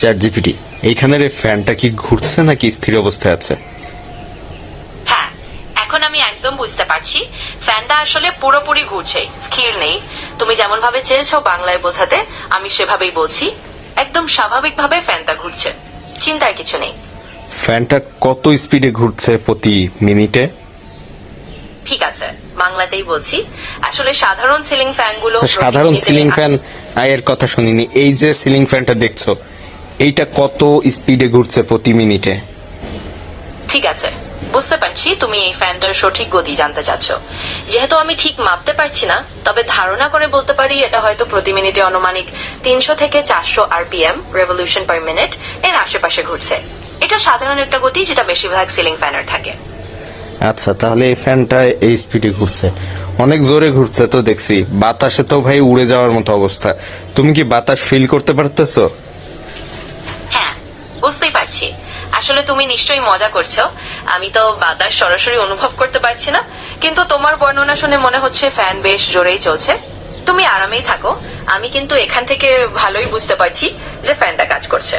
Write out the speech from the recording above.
Chat GPT, এইখানের এই ফ্যানটা কি ঘুরছে নাকি স্থির অবস্থায় আছে? হ্যাঁ, এখন আমি একদম বুঝতে পারছি ফ্যানটা আসলে পুরোপুরি ঘুরছে, স্থির নেই। তুমি যেমন ভাবে চেয়েছো বাংলায় বোঝাতে, আমি সেভাবেই বলছি। একদম স্বাভাবিকভাবে ফ্যানটা ঘুরছে, চিন্তার কিছু নেই। ফ্যানটা কত স্পিডে ঘুরছে প্রতি মিনিটে? ঠিক আছে, বাংলাতেই বলছি। আসলে সাধারণ সিলিং ফ্যানগুলো আচ্ছা, সাধারণ সিলিং ফ্যান এর কথা শুনিনি। এই যে সিলিং ফ্যানটা দেখছো, এইটা কত স্পিডে ঘুরছে প্রতি মিনিটে? ঠিক আছে, বুঝতে পারছি তুমি এই ফ্যানটার সঠিক গতি জানতে চাচ্ছ। যেহেতু আমি ঠিক মাপতে পারছি না, তবে ধারণা করে বলতে পারি এটা হয়তো প্রতি মিনিটে আনুমানিক 300 থেকে 400 আরপিএম, রেভলিউশন পার মিনিট, এর আশেপাশে ঘুরছে। এটা সাধারণ একটা গতি যেটা বেশিরভাগ সিলিং ফ্যানের থাকে। আচ্ছা, তাহলে এই ফ্যানটা এই স্পিডে ঘুরছে, অনেক জোরে ঘুরছে তো দেখছি। বাতাসে তো ভাই উড়ে যাওয়ার মতো অবস্থা। তুমি কি বাতাস ফিল করতে পারতেছো? হ্যাঁ, বুঝতেই পারছি। আসলে তুমি নিশ্চয়ই মজা করছো। আমি তো বাতাস সরাসরি অনুভব করতে পারছি না, কিন্তু তোমার বর্ণনা শুনে মনে হচ্ছে ফ্যান বেশ জোরেই চলছে। তুমি আরামেই থাকো, আমি কিন্তু এখান থেকে ভালোই বুঝতে পারছি যে ফ্যানটা কাজ করছে।